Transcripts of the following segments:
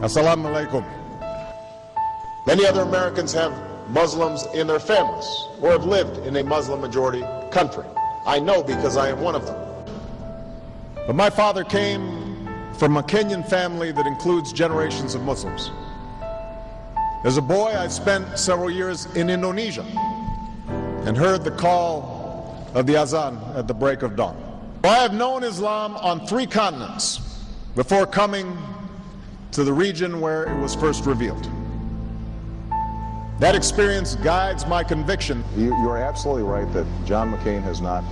Assalamu alaikum. Many other Americans have Muslims in their families or have lived in a Muslim majority country. I know because I am one of them. But my father came from a Kenyan family that includes generations of Muslims. As a boy, I spent several years in Indonesia and heard the call of the azan at the break of dawn. I have known Islam on 3 continents before coming to the region where it was first revealed. That experience guides my conviction. You're absolutely right that John McCain has not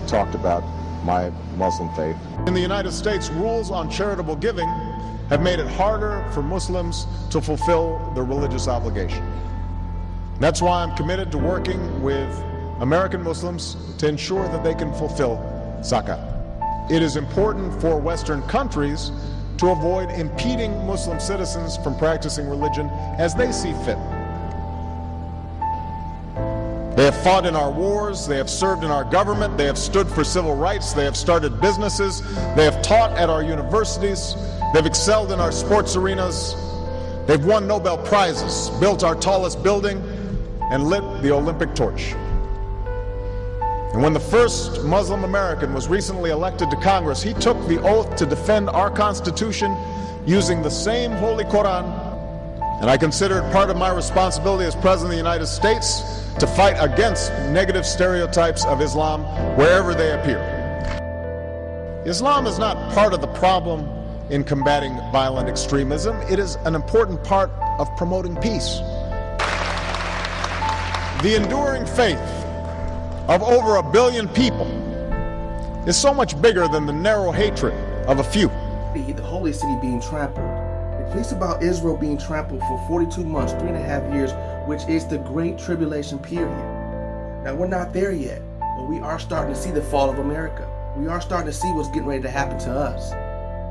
talked about my Muslim faith. In the United States, rules on charitable giving have made it harder for Muslims to fulfill their religious obligation. That's why I'm committed to working with American Muslims to ensure that they can fulfill zakat. It is important for Western countries to avoid impeding Muslim citizens from practicing religion as they see fit. They have fought in our wars, they have served in our government, they have stood for civil rights, they have started businesses, they have taught at our universities, they've excelled in our sports arenas, they've won Nobel Prizes, built our tallest building, and lit the Olympic torch. And when the first Muslim American was recently elected to Congress, he took the oath to defend our Constitution using the same Holy Quran. And I consider it part of my responsibility as President of the United States to fight against negative stereotypes of Islam wherever they appear. Islam is not part of the problem in combating violent extremism. It is an important part of promoting peace. The enduring faith of over 1 billion people is so much bigger than the narrow hatred of a few. The holy city being trampled. It thinks about Israel being trampled for 42 months, 3.5 years, which is the Great Tribulation period. Now, we're not there yet, but we are starting to see the fall of America. We are starting to see what's getting ready to happen to us.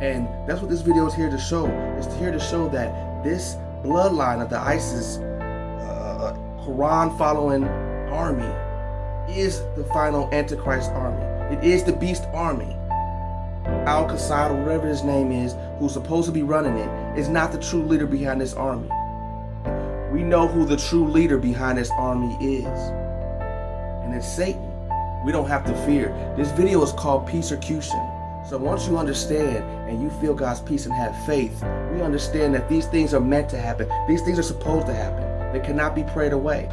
And that's what this video is here to show. It's here to show that this bloodline of the ISIS Quran-following army is the final Antichrist army. It is the beast army. Al-Qassad, or whatever his name is, who's supposed to be running it, is not the true leader behind this army. We know who the true leader behind this army is. And it's Satan. We don't have to fear. This video is called Persecution. So once you understand and you feel God's peace and have faith, we understand that these things are meant to happen. These things are supposed to happen. They cannot be prayed away.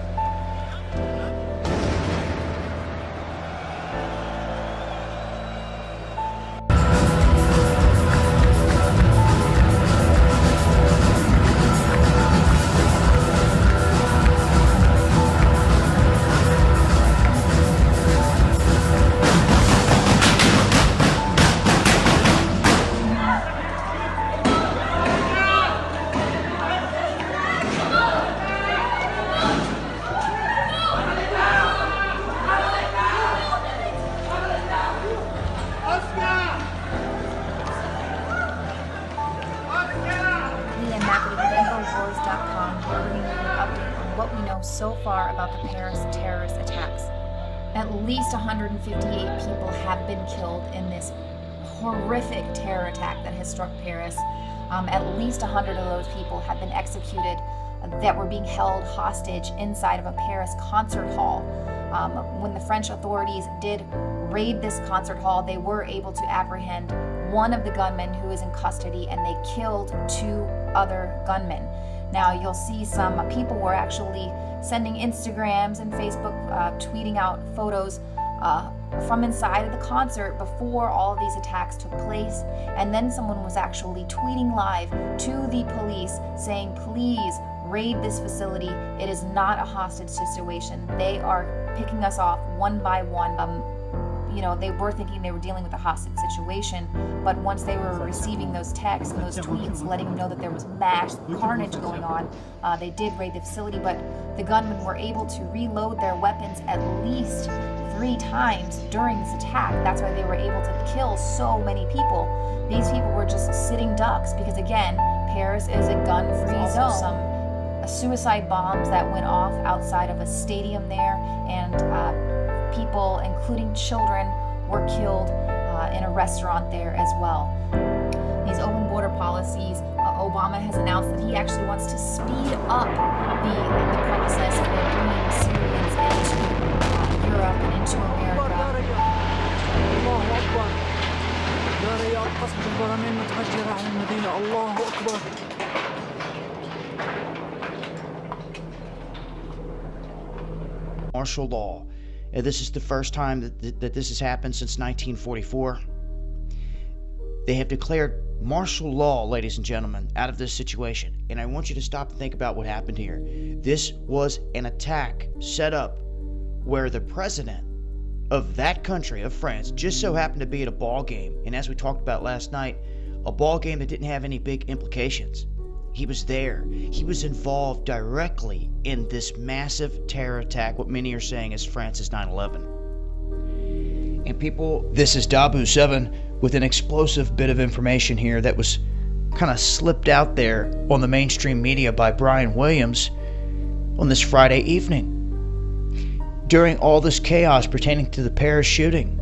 bringing you an update on what we know so far about the Paris terrorist attacks. At least 158 people have been killed in this horrific terror attack that has struck Paris. At least 100 of those people have been executed that were being held hostage inside of a Paris concert hall. When the French authorities did raid this concert hall, they were able to apprehend one of the gunmen who is in custody, and they killed 2 other gunmen. Now you'll see some people were actually sending Instagrams and Facebook tweeting out photos from inside of the concert before all of these attacks took place, and then someone was actually tweeting live to the police saying, please raid this facility. It is not a hostage situation. They are picking us off one by one. They were thinking they were dealing with a hostage situation, but once they were receiving those texts and those tweets letting them know that there was mass carnage going on, they did raid the facility, but the gunmen were able to reload their weapons at least 3 times during this attack. That's why they were able to kill so many people. These people were just sitting ducks because, again, Paris is a gun-free zone. Some suicide bombs that went off outside of a stadium there, and people, including children, were killed in a restaurant there as well. These open border policies policies. Obama has announced that he actually wants to speed up the process for bringing Syrians into Europe and into America. Martial law. This is the first time that this has happened since 1944. They have declared martial law, ladies and gentlemen, out of this situation. And I want you to stop and think about what happened here. This was an attack set up where the president of that country, of France, just so happened to be at a ball game. And as we talked about last night, a ball game that didn't have any big implications. He was there. He was involved directly in this massive terror attack, what many are saying is France's 9/11. And people, this is Dabu 7 with an explosive bit of information here that was kind of slipped out there on the mainstream media by Brian Williams on this Friday evening. During all this chaos pertaining to the Paris shooting,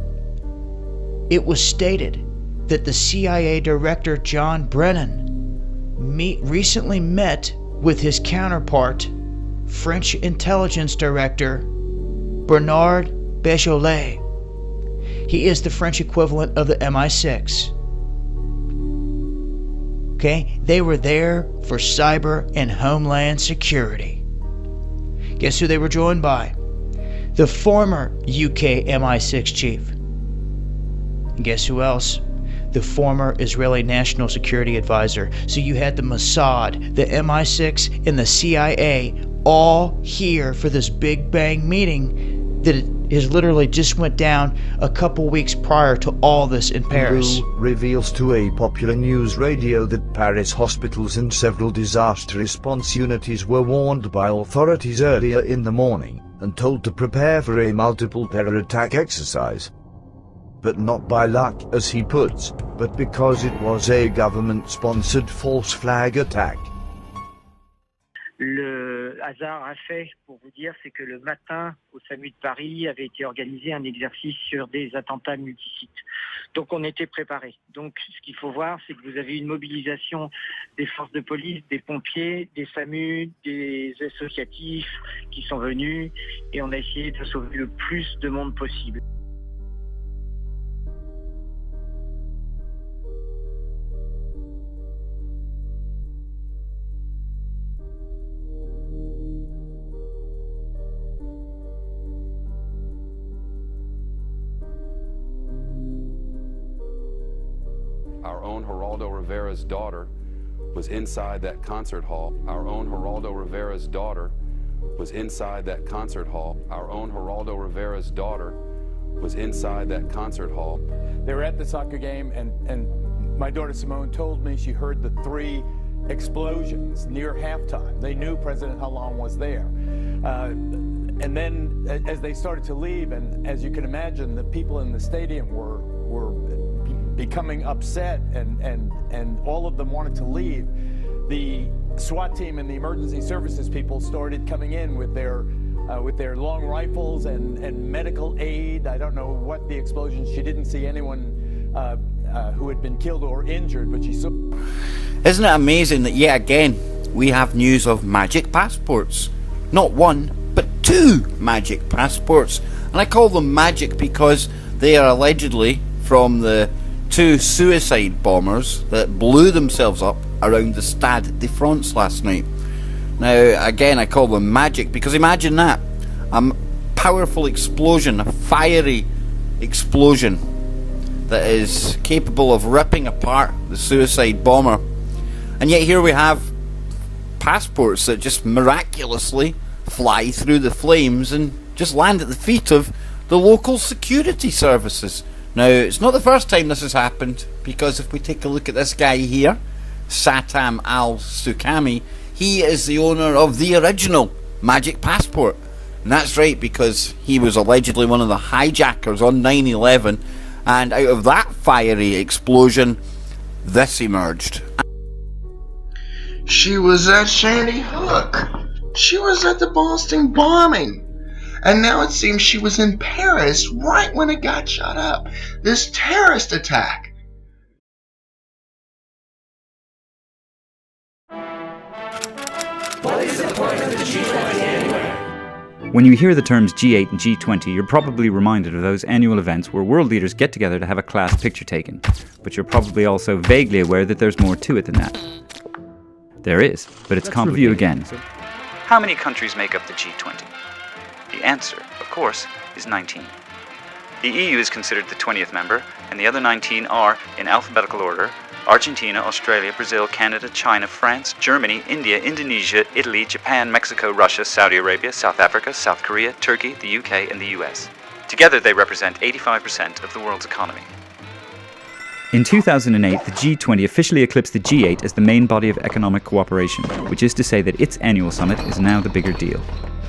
it was stated that the CIA director John Brennan recently met with his counterpart, French intelligence director Bernard Beaujolais. He is the French equivalent of the MI6. Okay, they were there for cyber and homeland security. Guess who they were joined by? The former UK MI6 chief. And guess who else? The former Israeli National Security Advisor. So you had the Mossad, the MI6, and the CIA all here for this Big Bang meeting that is literally just went down a couple weeks prior to all this in Paris. Reveals to a popular news radio that Paris hospitals and several disaster response units were warned by authorities earlier in the morning and told to prepare for a multiple terror attack exercise. But not by luck, as he puts, but because it was a government-sponsored false flag attack. Le hasard a fait, pour vous dire, c'est que le matin, au SAMU de Paris, avait été organisé un exercice sur des attentats multisites. Donc on était préparés. Donc ce qu'il faut voir, c'est que vous avez une mobilisation des forces de police, des pompiers, des SAMU, des associatifs qui sont venus, et on a essayé de sauver le plus de monde possible. Our own Geraldo Rivera's daughter was inside that concert hall. Our own Geraldo Rivera's daughter was inside that concert hall. Our own Geraldo Rivera's daughter was inside that concert hall. They were at the soccer game, and my daughter Simone told me she heard the 3 explosions near halftime. They knew President Hollande was there. And then as they started to leave, and as you can imagine, the people in the stadium were becoming upset, and all of them wanted to leave. The SWAT team and the emergency services people started coming in with their long rifles and medical aid. I don't know what the explosions. She didn't see anyone who had been killed or injured, but she saw. Isn't it amazing that yet again we have news of magic passports? Not one, but 2 magic passports. And I call them magic because they are allegedly from the 2 suicide bombers that blew themselves up around the Stade de France last night. Now, again, I call them magic because imagine that. A powerful explosion, a fiery explosion that is capable of ripping apart the suicide bomber. And yet here we have passports that just miraculously fly through the flames and just land at the feet of the local security services. Now, it's not the first time this has happened, because if we take a look at this guy here, Satam al-Sukami, he is the owner of the original magic passport. And that's right, because he was allegedly one of the hijackers on 9/11, and out of that fiery explosion, this emerged. She was at Sandy Hook. She was at the Boston bombing. And now it seems she was in Paris right when it got shut up. This terrorist attack. the point of the G20 anyway? When you hear the terms G8 and G20, you're probably reminded of those annual events where world leaders get together to have a class picture taken. But you're probably also vaguely aware that there's more to it than that. There is, but it's complicated. Let's review again. How many countries make up the G20? The answer, of course, is 19. The EU is considered the 20th member, and the other 19 are, in alphabetical order, Argentina, Australia, Brazil, Canada, China, France, Germany, India, Indonesia, Italy, Japan, Mexico, Russia, Saudi Arabia, South Africa, South Korea, Turkey, the UK, and the US. Together they represent 85% of the world's economy. In 2008, the G20 officially eclipsed the G8 as the main body of economic cooperation, which is to say that its annual summit is now the bigger deal.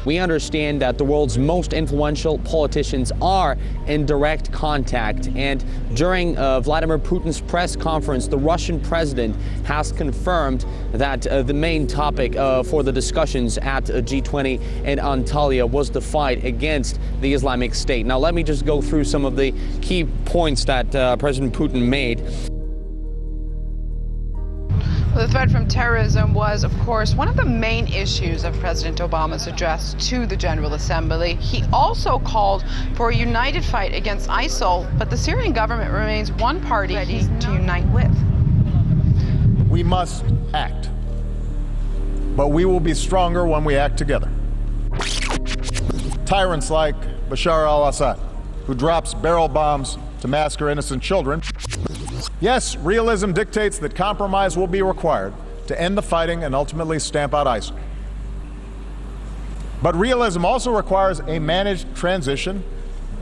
We understand that the world's most influential politicians are in direct contact, and during Vladimir Putin's press conference, the Russian president has confirmed that the main topic for the discussions at G20 in Antalya was the fight against the Islamic State. Now, let me just go through some of the key points that President Putin made. The threat from terrorism was, of course, one of the main issues of President Obama's address to the General Assembly. He also called for a united fight against ISIL, but the Syrian government remains one party ready to unite with. We must act, but we will be stronger when we act together. Tyrants like Bashar al-Assad, who drops barrel bombs to massacre innocent children. Yes, realism dictates that compromise will be required to end the fighting and ultimately stamp out ISIL. But realism also requires a managed transition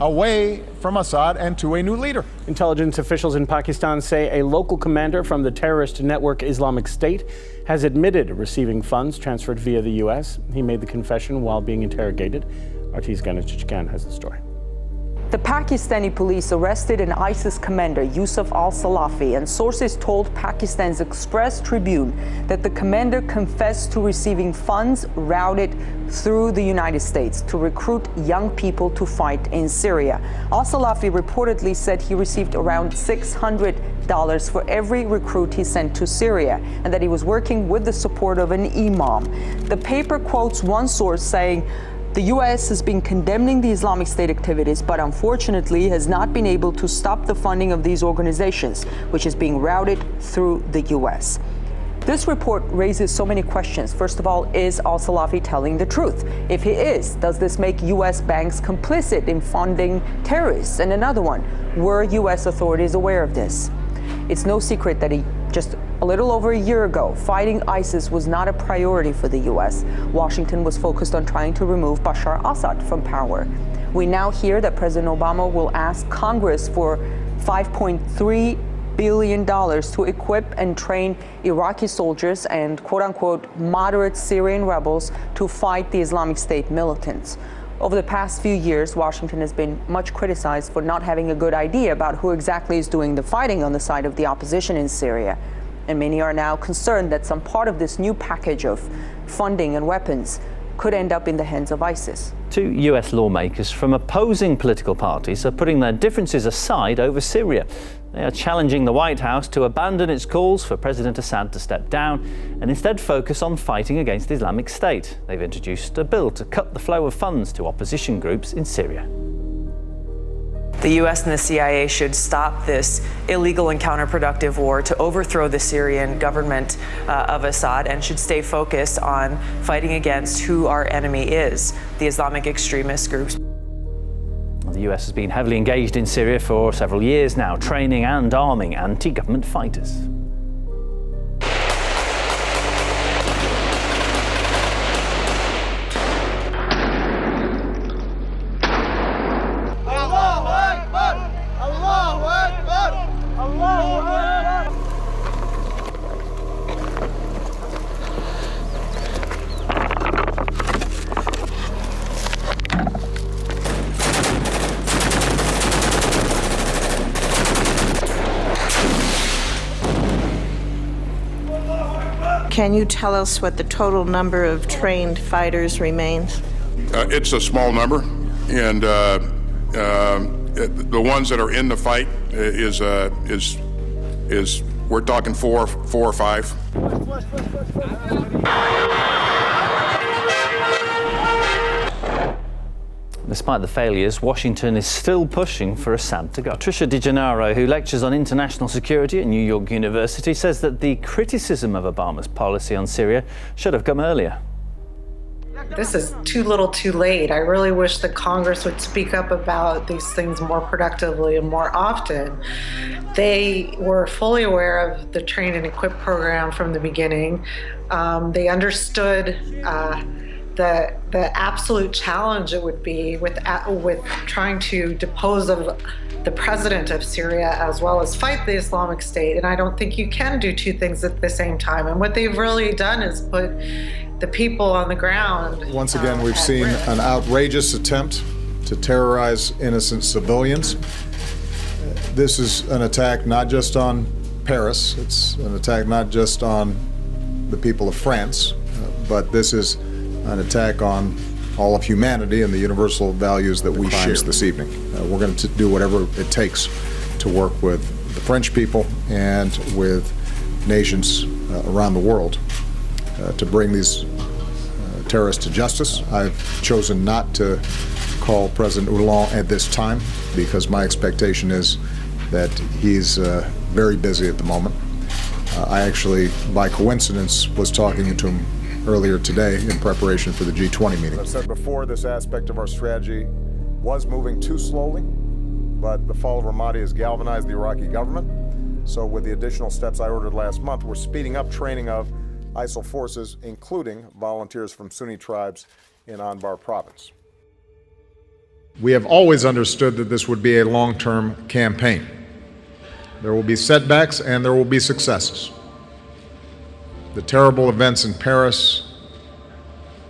away from Assad and to a new leader. Intelligence officials in Pakistan say a local commander from the terrorist network Islamic State has admitted receiving funds transferred via the U.S. He made the confession while being interrogated. RT's Ganesh Chichkan has the story. The Pakistani police arrested an ISIS commander, Yusuf al-Salafi, and sources told Pakistan's Express Tribune that the commander confessed to receiving funds routed through the United States to recruit young people to fight in Syria. Al-Salafi reportedly said he received around $600 for every recruit he sent to Syria, and that he was working with the support of an imam. The paper quotes one source saying, "The U.S. has been condemning the Islamic State activities, but unfortunately has not been able to stop the funding of these organizations, which is being routed through the U.S." This report raises so many questions. First of all, is al-Salafi telling the truth? If he is, does this make U.S. banks complicit in funding terrorists? And another one, were U.S. authorities aware of this? It's no secret that just a little over a year ago, fighting ISIS was not a priority for the U.S. Washington was focused on trying to remove Bashar Assad from power. We now hear that President Obama will ask Congress for $5.3 billion to equip and train Iraqi soldiers and quote-unquote moderate Syrian rebels to fight the Islamic State militants. Over the past few years, Washington has been much criticized for not having a good idea about who exactly is doing the fighting on the side of the opposition in Syria. And many are now concerned that some part of this new package of funding and weapons could end up in the hands of ISIS. Two US lawmakers from opposing political parties are putting their differences aside over Syria. They are challenging the White House to abandon its calls for President Assad to step down and instead focus on fighting against the Islamic State. They've introduced a bill to cut the flow of funds to opposition groups in Syria. The U.S. and the CIA should stop this illegal and counterproductive war to overthrow the Syrian government of Assad and should stay focused on fighting against who our enemy is, the Islamic extremist groups. The US has been heavily engaged in Syria for several years now, training and arming anti-government fighters. Can you tell us what the total number of trained fighters remains? It's a small number, and the ones that are in the fight is we're talking four or five. Despite the failures, Washington is still pushing for Assad to go. Tricia DeGennaro, who lectures on international security at New York University, says that the criticism of Obama's policy on Syria should have come earlier. This is too little too late. I really wish that Congress would speak up about these things more productively and more often. They were fully aware of the train and equip program from the beginning. They understood the absolute challenge it would be with trying to depose of the president of Syria as well as fight the Islamic State. And I don't think you can do two things at the same time. And what they've really done is put the people on the ground. Once again, we've seen an outrageous attempt to terrorize innocent civilians. This is an attack not just on Paris, it's an attack not just on the people of France, but this is an attack on all of humanity and the universal values that we share this evening. We're going to do whatever it takes to work with the French people and with nations around the world to bring these terrorists to justice. I've chosen not to call President Hollande at this time because my expectation is that he's very busy at the moment. I actually, by coincidence, was talking to him earlier today in preparation for the G20 meeting. As I said before, this aspect of our strategy was moving too slowly, but the fall of Ramadi has galvanized the Iraqi government. So with the additional steps I ordered last month, we're speeding up training of ISIL forces, including volunteers from Sunni tribes in Anbar province. We have always understood that this would be a long-term campaign. There will be setbacks and there will be successes. The terrible events in Paris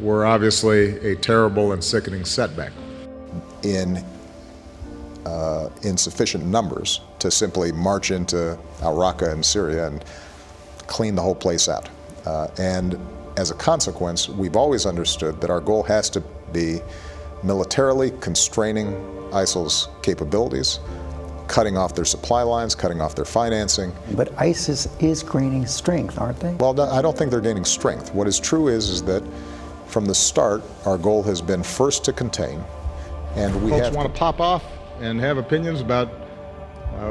were obviously a terrible and sickening setback. In insufficient numbers to simply march into al-Raqqa in Syria and clean the whole place out. And as a consequence, we've always understood that our goal has to be militarily constraining ISIL's capabilities, cutting off their supply lines, cutting off their financing. But ISIS is gaining strength, aren't they? Well, I don't think they're gaining strength. What is true is that from the start, our goal has been first to contain, and we Folks want to pop off and have opinions about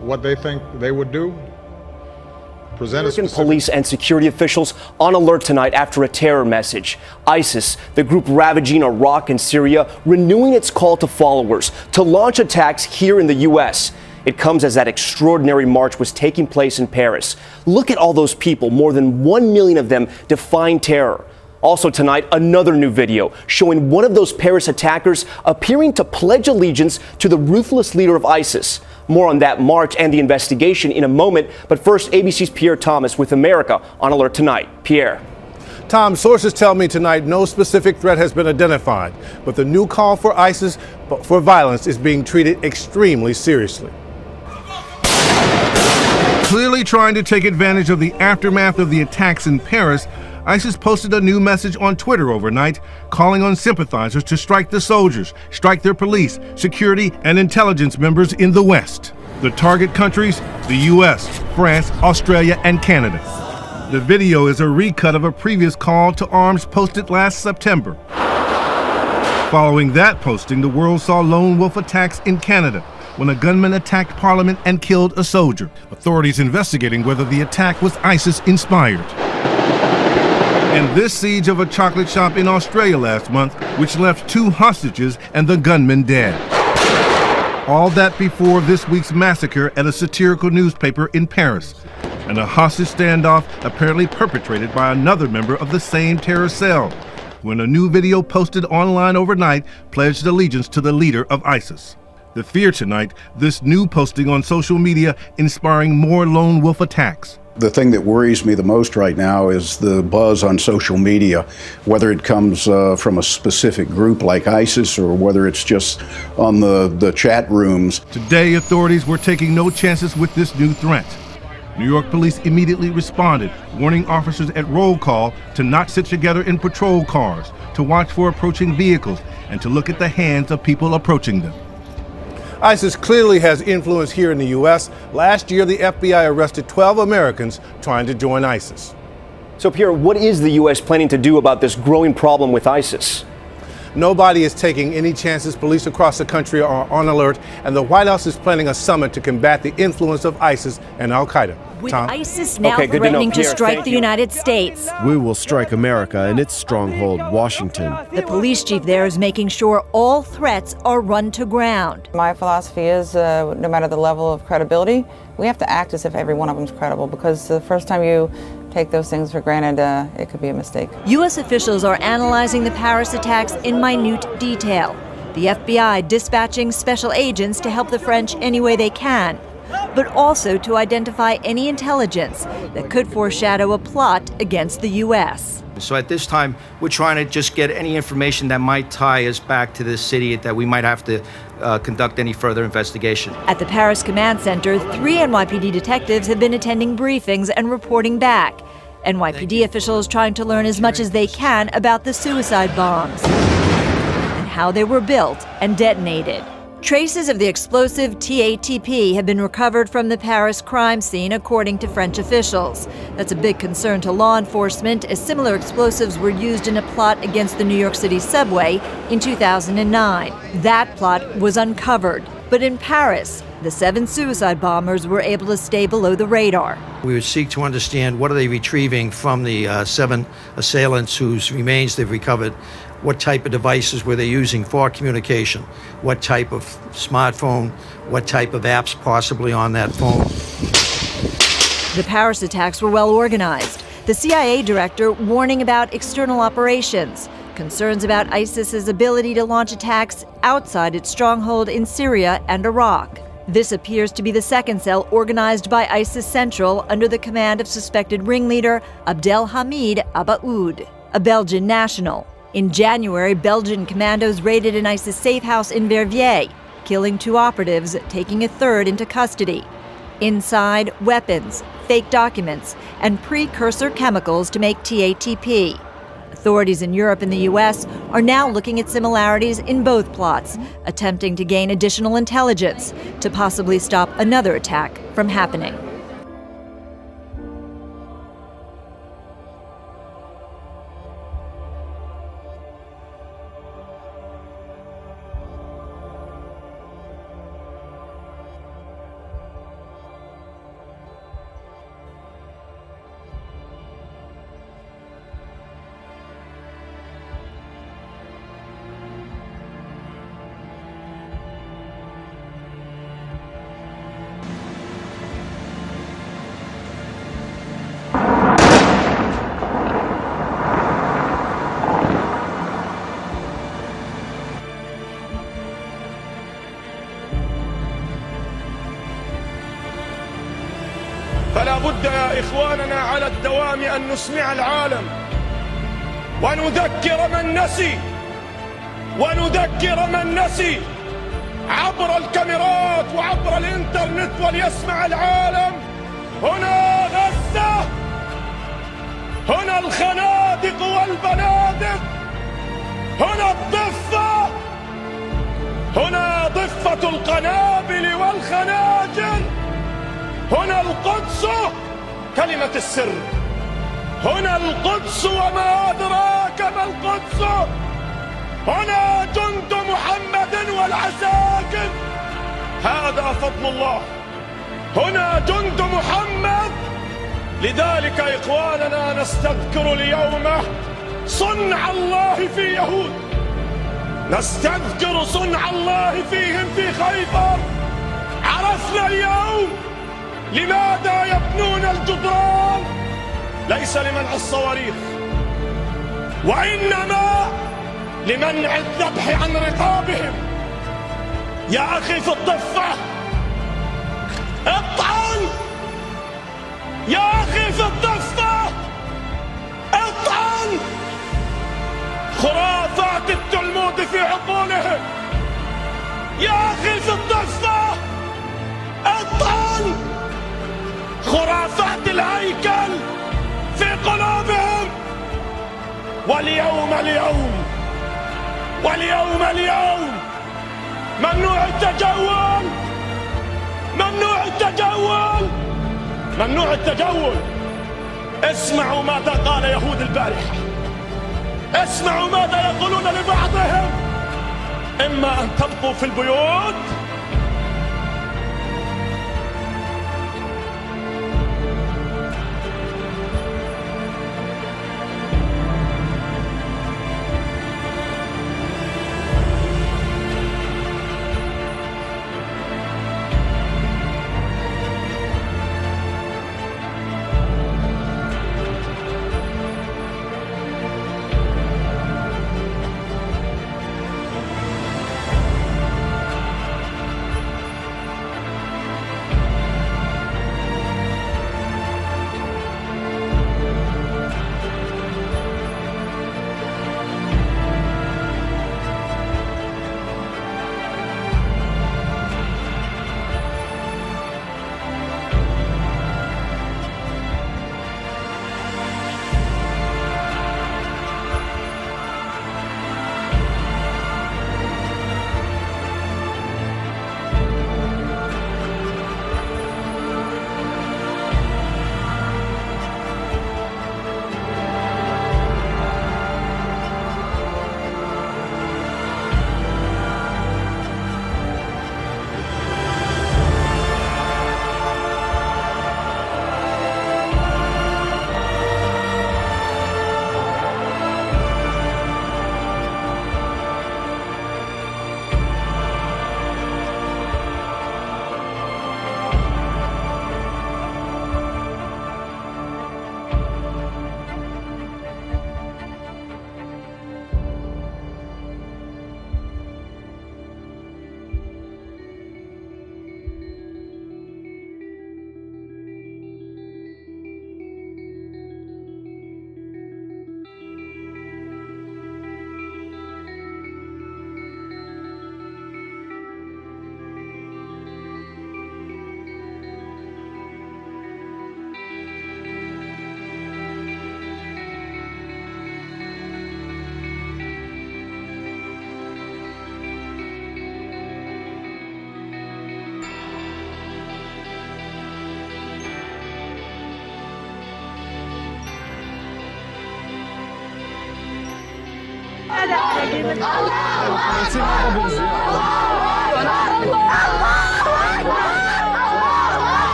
what they think they would do. American police and security officials on alert tonight after a terror message. ISIS, the group ravaging Iraq and Syria, renewing its call to followers to launch attacks here in the U.S. It comes as that extraordinary march was taking place in Paris. Look at all those people, more than 1 million of them defying terror. Also tonight, another new video showing one of those Paris attackers appearing to pledge allegiance to the ruthless leader of ISIS. More on that march and the investigation in a moment, but first, ABC's Pierre Thomas with America on Alert Tonight. Pierre. Tom, sources tell me tonight no specific threat has been identified, but the new call for ISIS for violence is being treated extremely seriously. Clearly trying to take advantage of the aftermath of the attacks in Paris, ISIS posted a new message on Twitter overnight, calling on sympathizers to strike the soldiers, strike their police, security, and intelligence members in the West. The target countries, the US, France, Australia, and Canada. The video is a recut of a previous call to arms posted last September. Following that posting, the world saw lone wolf attacks in Canada, when a gunman attacked Parliament and killed a soldier. Authorities investigating whether the attack was ISIS-inspired. And this siege of a chocolate shop in Australia last month, which left 2 hostages and the gunman dead. All that before this week's massacre at a satirical newspaper in Paris, and a hostage standoff apparently perpetrated by another member of the same terror cell, when a new video posted online overnight pledged allegiance to the leader of ISIS. The fear tonight, this new posting on social media inspiring more lone wolf attacks. The thing that worries me the most right now is the buzz on social media, whether it comes from a specific group like ISIS or whether it's just on the chat rooms. Today, authorities were taking no chances with this new threat. New York police immediately responded, warning officers at roll call to not sit together in patrol cars, to watch for approaching vehicles, and to look at the hands of people approaching them. ISIS clearly has influence here in the U.S. Last year, the FBI arrested 12 Americans trying to join ISIS. So, Pierre, what is the U.S. planning to do about this growing problem with ISIS? Nobody is taking any chances. Police across the country are on alert, and the White House is planning a summit to combat the influence of ISIS and Al-Qaeda. With Tom? ISIS now threatening to strike the United States. We will strike America and its stronghold, Washington. The police chief there is making sure all threats are run to ground. My philosophy is no matter the level of credibility, we have to act as if every one of them is credible, because the first time you take those things for granted, it could be a mistake. U.S. officials are analyzing the Paris attacks in minute detail. The FBI dispatching special agents to help the French any way they can, but also to identify any intelligence that could foreshadow a plot against the U.S. So at this time, we're trying to just get any information that might tie us back to this city that we might have to conduct any further investigation. At the Paris Command Center, 3 NYPD detectives have been attending briefings and reporting back. NYPD officials trying to learn as much as they can about the suicide bombs and how they were built and detonated. Traces of the explosive TATP have been recovered from the Paris crime scene, according to French officials. That's a big concern to law enforcement, as similar explosives were used in a plot against the New York City subway in 2009. That plot was uncovered. But in Paris, the 7 suicide bombers were able to stay below the radar. We would seek to understand what are they retrieving from the 7 assailants whose remains they've recovered. What type of devices were they using for communication? What type of smartphone? What type of apps possibly on that phone? The Paris attacks were well organized. The CIA director warning about external operations, concerns about ISIS's ability to launch attacks outside its stronghold in Syria and Iraq. This appears to be the second cell organized by ISIS Central under the command of suspected ringleader Abdelhamid Abaoud, a Belgian national. In January, Belgian commandos raided an ISIS safe house in Verviers, killing 2 operatives, taking a third into custody. Inside, weapons, fake documents, and precursor chemicals to make TATP. Authorities in Europe and the U.S. are now looking at similarities in both plots, attempting to gain additional intelligence to possibly stop another attack from happening. فلا بد يا إخواننا على الدوام أن نسمع العالم ونذكر من نسي عبر الكاميرات وعبر الإنترنت، وليسمع العالم: هنا غزة، هنا الخنادق والبنادق، هنا الضفة، هنا ضفة القنابل والخناجر، هنا القدس كلمة السر، هنا القدس وما أدراك ما القدس، هنا جند محمد والعساكر، هذا فضل الله، هنا جند محمد. لذلك إخواننا نستذكر اليوم صنع الله في يهود، نستذكر صنع الله فيهم في خيبر. عرفنا اليوم لماذا يبنون الجدران، ليس لمنع الصواريخ، وإنما لمنع الذبح عن رقابهم. يا أخي في الضفة اطعن، يا أخي في الضفة اطعن. خرافات التلمود في عقولهم. يا أخي في الضفة اطعن. خرافات الهيكل في قلوبهم. واليوم ممنوع التجول، ممنوع التجول. اسمعوا ماذا قال يهود البارحة. اسمعوا ماذا يقولون لبعضهم. إما أن تبقوا في البيوت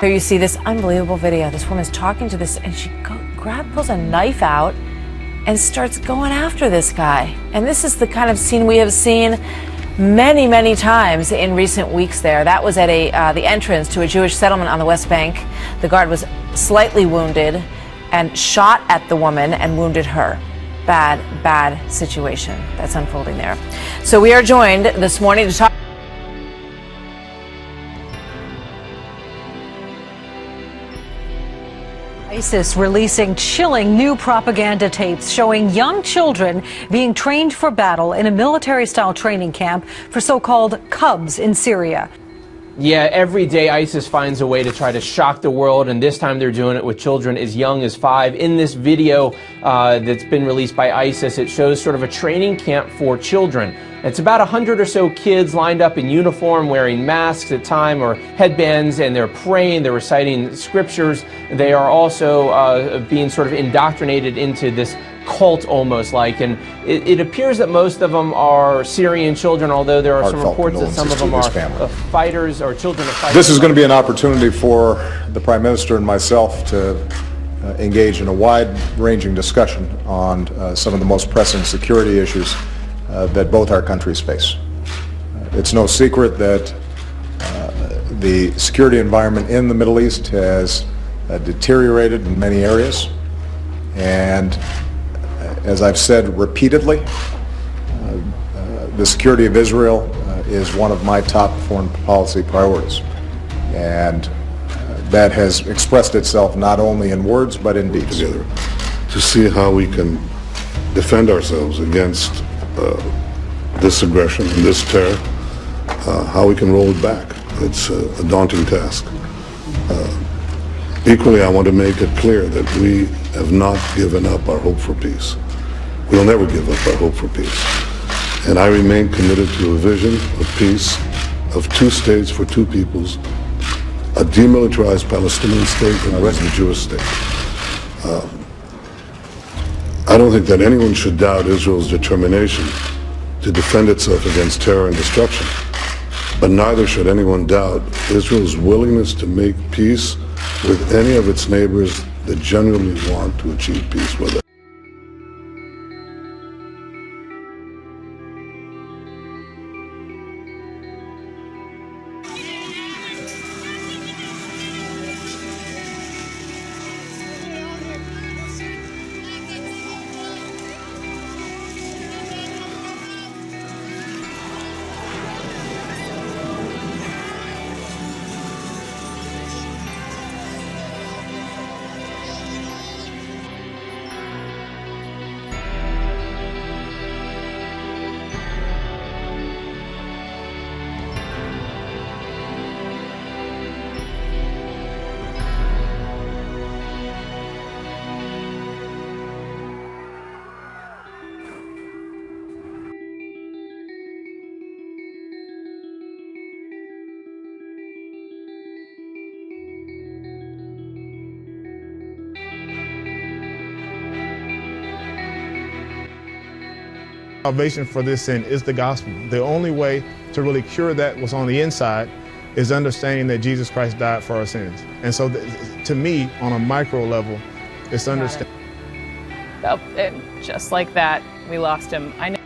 Here you see this unbelievable video. This woman's talking to this, and she pulls a knife out and starts going after this guy. And this is the kind of scene we have seen many, many times in recent weeks there. That was at the entrance to a Jewish settlement on the West Bank. The guard was slightly wounded and shot at the woman and wounded her. Bad, bad situation that's unfolding there. So we are joined this morning to talk. ISIS releasing chilling new propaganda tapes showing young children being trained for battle in a military-style training camp for so-called cubs in Syria. Yeah, every day ISIS finds a way to try to shock the world, and this time they're doing it with children as young as 5. In this video that's been released by ISIS, it shows sort of a training camp for children. It's about 100 or so kids lined up in uniform, wearing masks at time or headbands, and they're praying, they're reciting scriptures. They are also being sort of indoctrinated into this cult almost like, and it appears that most of them are Syrian children, although there are some reports that some of them are fighters or children of fighters. This is going to be an opportunity for the Prime Minister and myself to engage in a wide-ranging discussion on some of the most pressing security issues that both our countries face. It's no secret that the security environment in the Middle East has deteriorated in many areas, and as I've said repeatedly, the security of Israel is one of my top foreign policy priorities, and that has expressed itself not only in words but in deeds. Together to see how we can defend ourselves against this aggression and this terror, how we can roll it back. It's a daunting task. Equally, I want to make it clear that we have not given up our hope for peace. We'll never give up our hope for peace. And I remain committed to a vision of peace, of 2 states for 2 peoples, a demilitarized Palestinian state and the rest of the Jewish state. I don't think that anyone should doubt Israel's determination to defend itself against terror and destruction, but neither should anyone doubt Israel's willingness to make peace with any of its neighbors that genuinely want to achieve peace with it. Salvation for this sin is the gospel. The only way to really cure that what's on the inside is understanding that Jesus Christ died for our sins. And so to me, on a micro level, it's understanding. Oh, and just like that, we lost him. I know.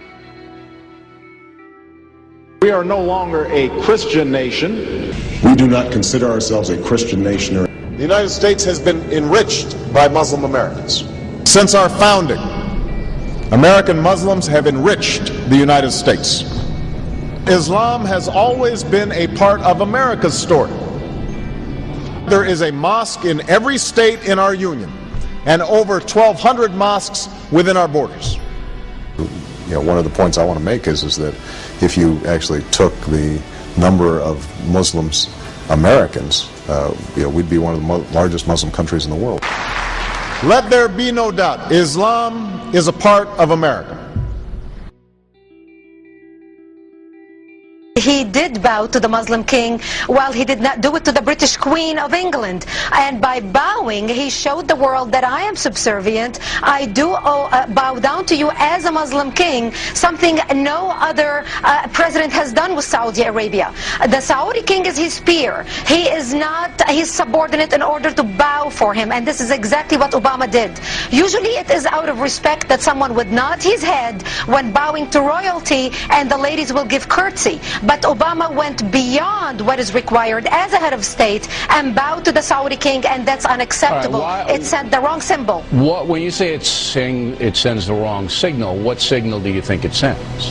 We are no longer a Christian nation. We do not consider ourselves a Christian nation. The United States has been enriched by Muslim Americans. Since our founding, American Muslims have enriched the United States. Islam has always been a part of America's story. There is a mosque in every state in our union and over 1,200 mosques within our borders. One of the points I want to make is that if you actually took the number of Muslims, Americans, we'd be one of the largest Muslim countries in the world. Let there be no doubt, Islam is a part of America. He did bow to the Muslim king, while he did not do it to the British Queen of England. And by bowing, he showed the world that I am subservient. I do bow down to you as a Muslim king, something no other president has done with Saudi Arabia. The Saudi king is his peer. He is not his subordinate in order to bow for him. And this is exactly what Obama did. Usually it is out of respect that someone would nod his head when bowing to royalty, and the ladies will give curtsy. But Obama went beyond what is required as a head of state and bowed to the Saudi king, and that's unacceptable. It sent the wrong symbol. When you say it sends the wrong signal, what signal do you think it sends?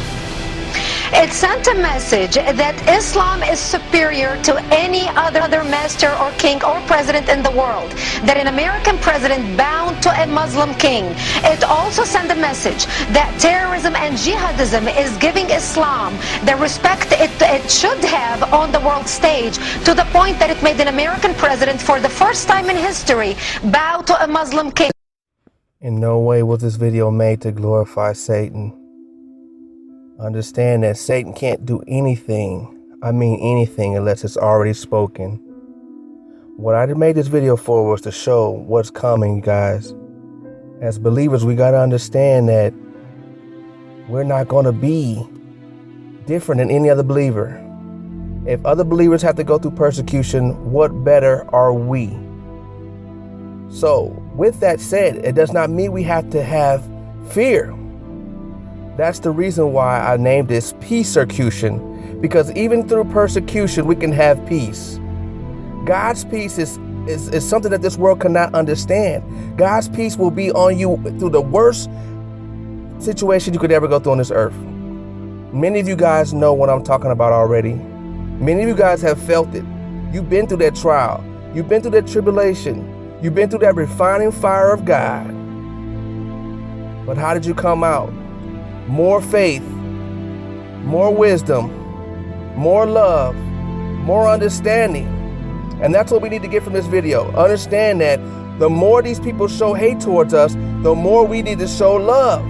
It sent a message that Islam is superior to any other master or king or president in the world, that an American president bound to a Muslim king. It also sent a message that terrorism and jihadism is giving Islam the respect it should have on the world stage, to the point that it made an American president, for the first time in history, bow to a Muslim king. In no way was this video made to glorify Satan. Understand that Satan can't do anything, I mean anything, unless it's already spoken. What I made this video for was to show what's coming, guys. As believers, we got to understand that we're not going to be different than any other believer. If other believers have to go through persecution, what better are we? So, with that said, it does not mean we have to have fear. That's the reason why I named this persecution, because even through persecution, we can have peace. God's peace is something that this world cannot understand. God's peace will be on you through the worst situation you could ever go through on this earth. Many of you guys know what I'm talking about already. Many of you guys have felt it. You've been through that trial. You've been through that tribulation. You've been through that refining fire of God. But how did you come out? More faith, more wisdom, more love, more understanding. And that's what we need to get from this video. Understand that the more these people show hate towards us, the more we need to show love.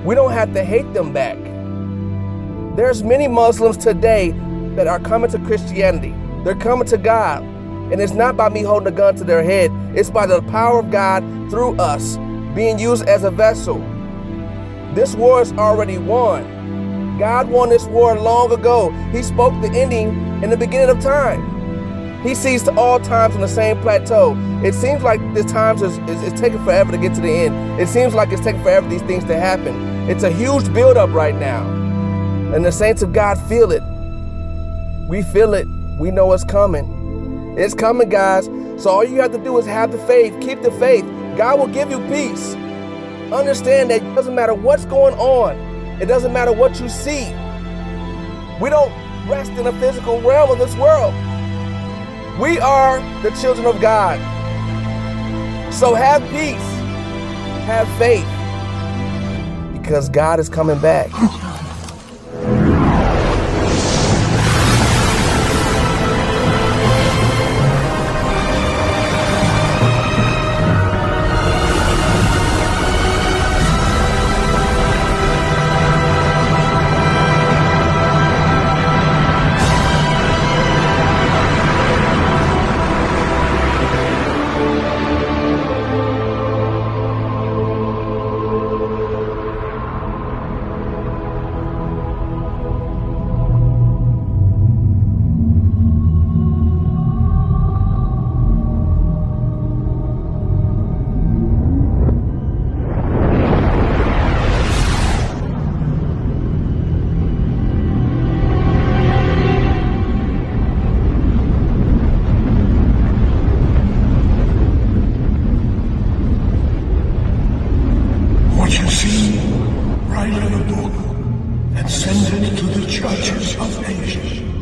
We don't have to hate them back. There's many Muslims today that are coming to Christianity. They're coming to God. And it's not by me holding a gun to their head. It's by the power of God through us being used as a vessel. This war is already won. God won this war long ago. He spoke the ending in the beginning of time. He sees to all times on the same plateau. It seems like this times is taking forever to get to the end. It seems like it's taking forever for these things to happen. It's a huge buildup right now. And the saints of God feel it. We feel it. We know it's coming. It's coming, guys. So all you have to do is have the faith. Keep the faith. God will give you peace. Understand that it doesn't matter what's going on. It doesn't matter what you see. We don't rest in the physical realm of this world. We are the children of God. So have peace. Have faith. Because God is coming back. What you see, write in a book and send it to the churches of Asia.